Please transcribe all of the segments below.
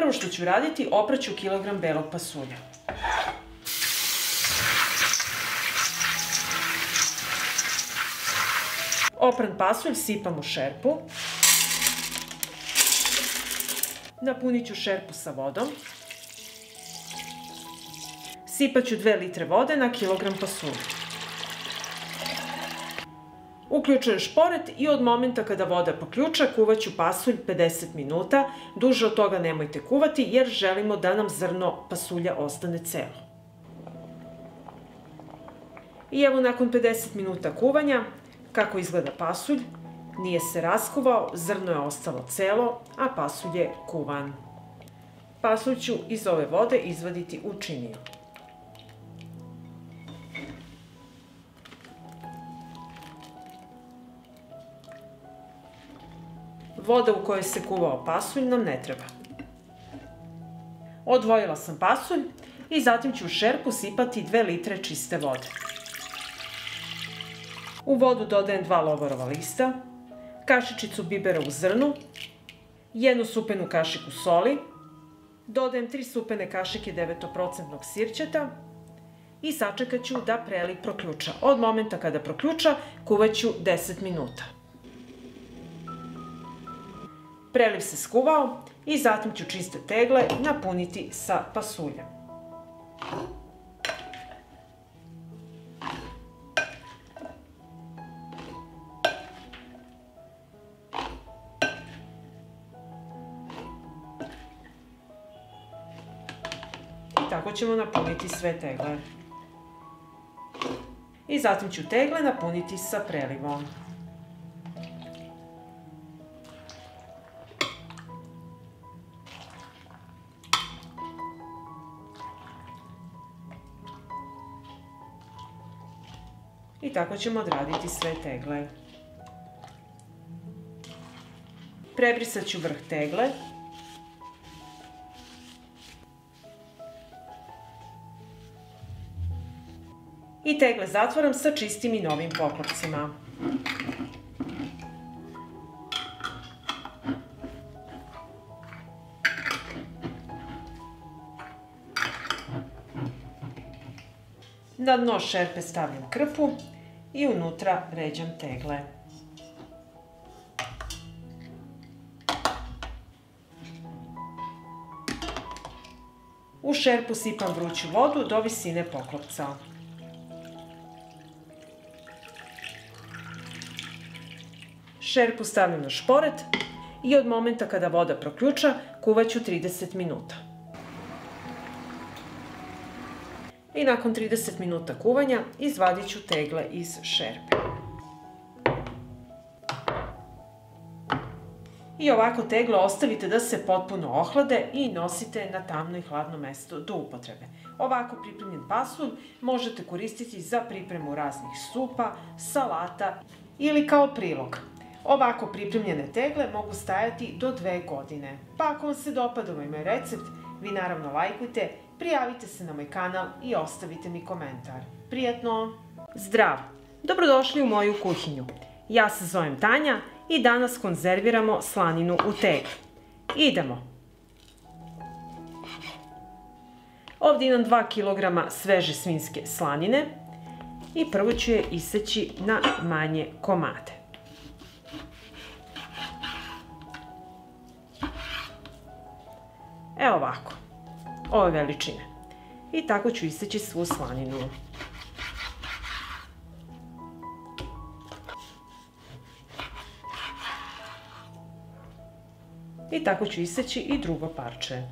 Prvo što ću raditi, opraću kilogram belog pasulja. Opran pasulj sipam u šerpu. Napunit ću šerpu sa vodom. Sipat ću 2 litre vode na kilogram pasulja. Uključujem šporet i od momenta kada voda poključa kuvaću pasulj 50 minuta. Duže od toga nemojte kuvati jer želimo da nam zrno pasulja ostane celo. I evo nakon 50 minuta kuvanja kako izgleda pasulj. Nije se raskuvao, zrno je ostalo celo, a pasulj je kuvan. Pasulj ću iz ove vode izvaditi u činiju. Voda u kojoj se kuvao pasulj nam ne treba. Odvojila sam pasulj i zatim ću u šerpu sipati 2 litre čiste vode. U vodu dodajem 2 lovorova lista, kašičicu bibera u zrnu, 1 supenu kašiku soli, dodajem 3 supene kašike 9% sirćeta i sačekat ću da preliv proključa. Od momenta kada proključa kuvaću 10 minuta. Preliv se skuvao i zatim ću čiste tegle napuniti sa pasuljem. I tako ćemo napuniti sve tegle. I zatim ću tegle napuniti sa prelivom. I tako ćemo odraditi sve tegle. Prebrisat ću vrh tegle. I tegle zatvaram sa čistim i novim poklopcima. Na dno šerpe stavljam krpu i unutra ređam tegle. U šerpu sipam vruću vodu do visine poklopca. Šerpu stavljam na šporet i od momenta kada voda proključa kuvaću 30 minuta. I nakon 30 minuta kuvanja izvadit ću tegle iz šerpe. I ovako tegle ostavite da se potpuno ohlade i nosite na tamno i hladno mesto do upotrebe. Ovako pripremljen pasulj možete koristiti za pripremu raznih supa, salata ili kao prilog. Ovako pripremljene tegle mogu stajati do 2 godine. Pa ako vam se dopada ovaj moj recept, vi naravno lajkujte, prijavite se na moj kanal i ostavite mi komentar. Prijatno! Zdrav! Dobrodošli u moju kuhinju. Ja se zovem Tanja i danas konzerviramo slaninu u tegli. Idemo! Ovdje imam 2 kg sveže svinjske slanine i prvo ću je iseći na manje komade. Evo ovako, ove veličine. I tako ću iseći svu slaninu. I tako ću iseći i drugo parče.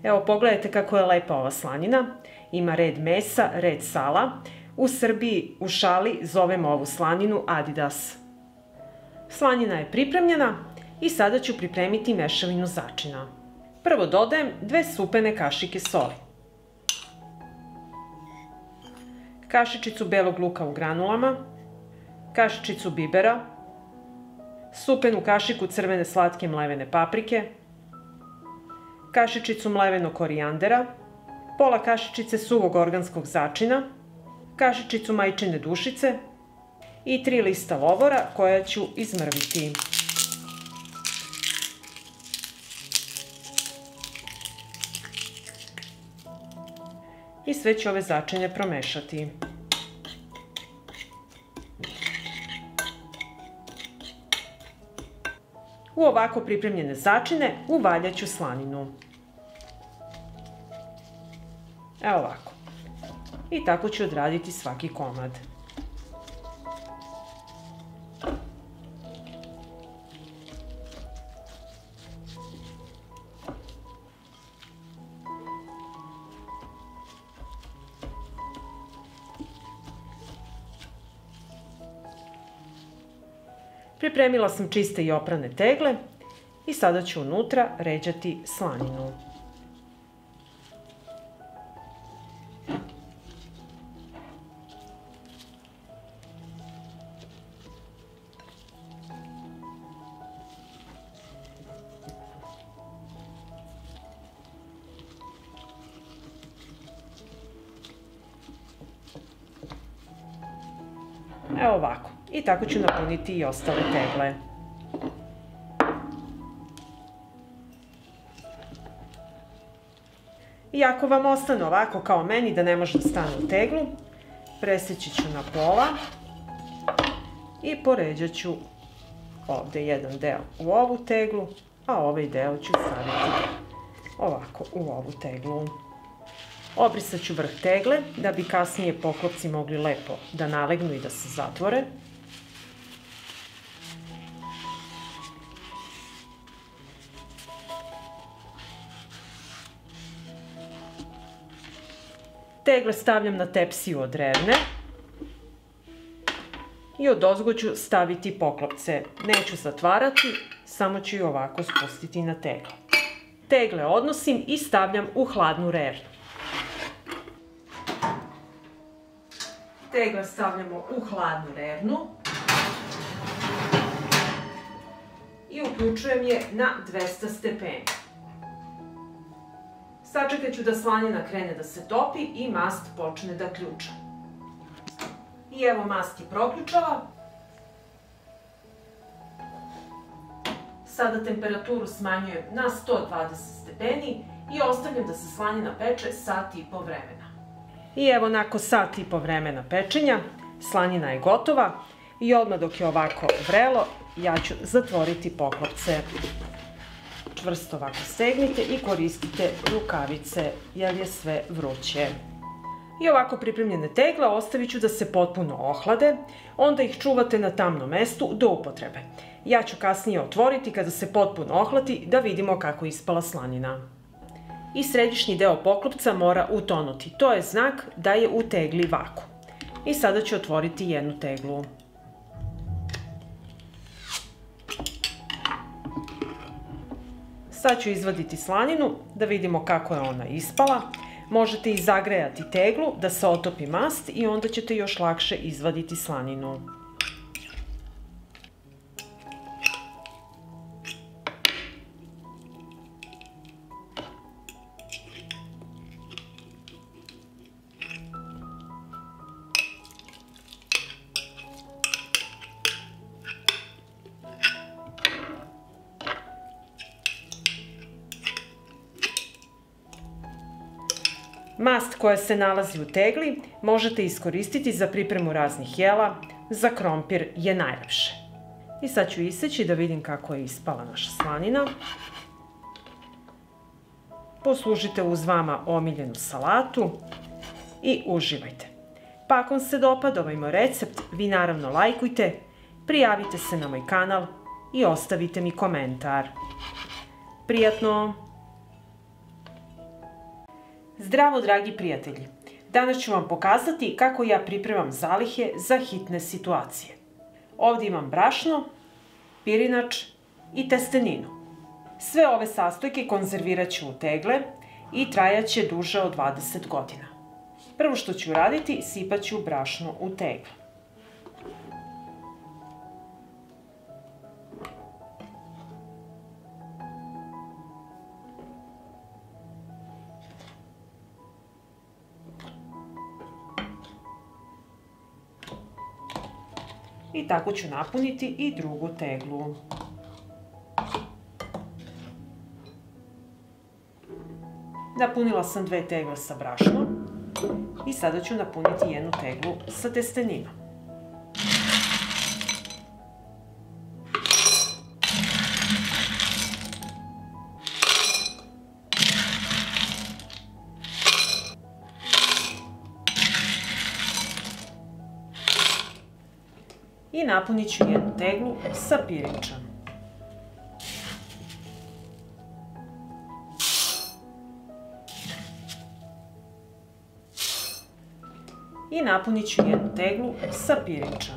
Evo pogledajte kako je lepa ova slanina. Ima red mesa, red sala. U Srbiji u šali zovemo ovu slaninu Adidas. Slanina je pripremljena i sada ću pripremiti mešavinu začina. Prvo dodajem 2 supene kašike soli, kašičicu belog luka u granulama, kašičicu bibera, supenu kašiku crvene slatke mlevene paprike, kašičicu mlevenog korijandera, pola kašičice suvog organskog začina, kašičicu majčine dušice i 3 lista lovora koja ću izmrviti. I sve ću ove začine promešati. U ovako pripremljene začine uvaljat ću slaninu. Evo ovako. I tako ću odraditi svaki komad. Pripremila sam čiste i oprane tegle i sada ću unutra ređati slaninu. Evo ovako. I tako ću napuniti i ostale tegle. I ako vam ostane ovako kao meni da ne može da stane u teglu, preseći ću na pola i poređat ću ovde jedan deo u ovu teglu, a ovaj deo ću staviti ovako u ovu teglu. Obrisat ću vrh tegle da bi kasnije poklopci mogli lepo da nalegnu i da se zatvore. Tegle stavljam na tepsiju od revne i odozgo ću staviti poklopce. Neću zatvarati, samo ću i ovako spustiti na tegle. Tegle odnosim i stavljam u hladnu revnu. Tegle stavljamo u hladnu revnu i uključujem je na 200 stepeni. Sačekat ću da slanina krene da se topi i mast počne da ključa. I evo mast je proključala. Sada temperaturu smanjujem na 120 stepeni i ostavljam da se slanina peče sat i po vremena. I evo nakon sat i po vremena pečenja, slanina je gotova i odmah dok je ovako vrelo, ja ću zatvoriti poklopce. Čvrsto ovako stegnite i koristite rukavice jer je sve vruće. I ovako pripremljene tegle ostavit ću da se potpuno ohlade, onda ih čuvate na tamnom mestu do upotrebe. Ja ću kasnije otvoriti kada se potpuno ohladi da vidimo kako je ispala slanina. I središnji deo poklopca mora utonuti, to je znak da je u tegli vakuum. I sada ću otvoriti jednu teglu. Sad ću izvaditi slaninu da vidimo kako je ona ispala. Možete i zagrejati teglu da se otopi mast i onda ćete još lakše izvaditi slaninu. Mast koja se nalazi u tegli možete iskoristiti za pripremu raznih jela, za krompir je najlepše. I sad ću iseći da vidim kako je ispala naša slanina. Poslužite uz vama omiljenu salatu i uživajte. Pa ako vam se dopada ovaj moj recept, vi naravno lajkujte, prijavite se na moj kanal i ostavite mi komentar. Prijatno! Zdravo, dragi prijatelji! Danas ću vam pokazati kako ja pripremam zalihe za hitne situacije. Ovdje imam brašno, pirinač i testeninu. Sve ove sastojke konzervirat ću u tegle i trajaće duže od 20 godina. Prvo što ću raditi, sipat ću brašno u tegle. I tako ću napuniti i drugu teglu. Napunila sam 2 tegle sa brašnom i sada ću napuniti 1 teglu sa testeninama. I napunit ću 1 teglu sa pirinčom. I napunit ću 1 teglu sa pirinčom.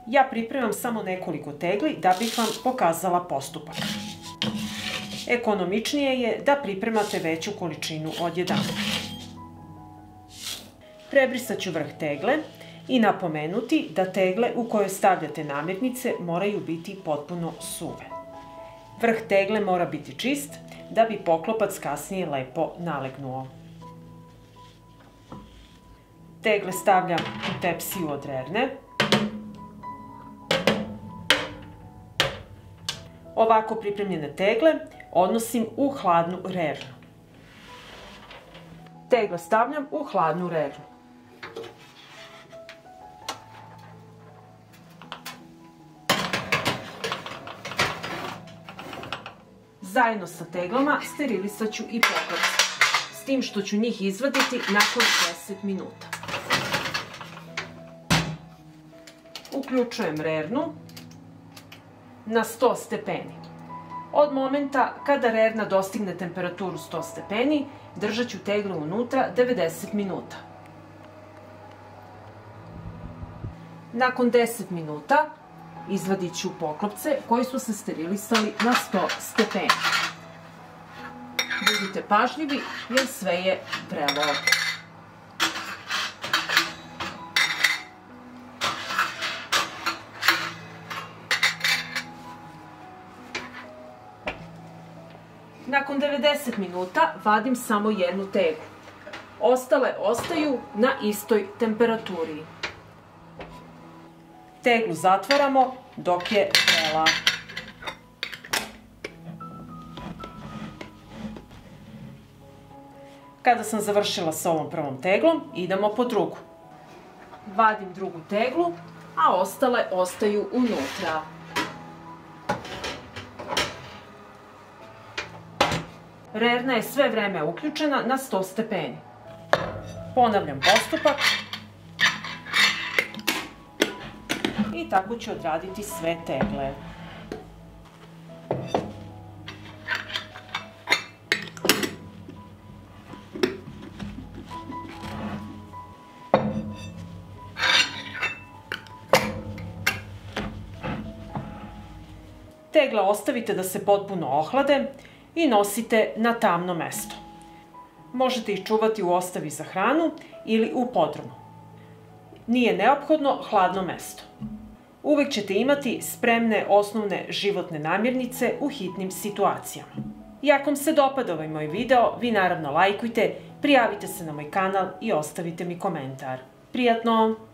Ja pripremam samo nekoliko tegli da bih vam pokazala postupak. Ekonomičnije je da pripremate veću količinu odjedanput. Prebrisat ću vrh tegle i napomenuti da tegle u koje stavljate namirnice moraju biti potpuno suve. Vrh tegle mora biti čist da bi poklopac kasnije lepo nalegnuo. Tegle stavljam u tepsiju od rerne. Ovako pripremljene tegle odnosim u hladnu rernu. Tegle stavljam u hladnu rernu. Zajedno sa teglama sterilisat ću i poklopac, s tim što ću njih izvaditi nakon 10 minuta. Uključujem rernu na 100 stepeni. Od momenta kada rerna dostigne temperaturu 100 stepeni, držat ću tegle unutra 90 minuta. Nakon 10 minuta izvadit ću poklopce koji su se sterilisali na 100 stepeni. Budite pažljivi jer sve je vrelo. Nakon 90 minuta vadim samo 1 teglu. Ostale ostaju na istoj temperaturi. Teglu zatvaramo dok je vrela. Kada sam završila sa ovom prvom teglom, idemo po drugu. Vadim drugu teglu, a ostale ostaju unutra. Rerna je sve vreme uključena na 100 stepeni. Ponavljam postupak. I tako ću odraditi sve tegle. Tegle ostavite da se potpuno ohlade i nosite na tamno mesto. Možete ih čuvati u ostavi za hranu ili u podrumu. Nije neophodno hladno mesto. Uvek ćete imati spremne osnovne životne namirnice u hitnim situacijama. I ako vam se dopada ovaj moj video, vi naravno lajkujte, prijavite se na moj kanal i ostavite mi komentar. Prijatno!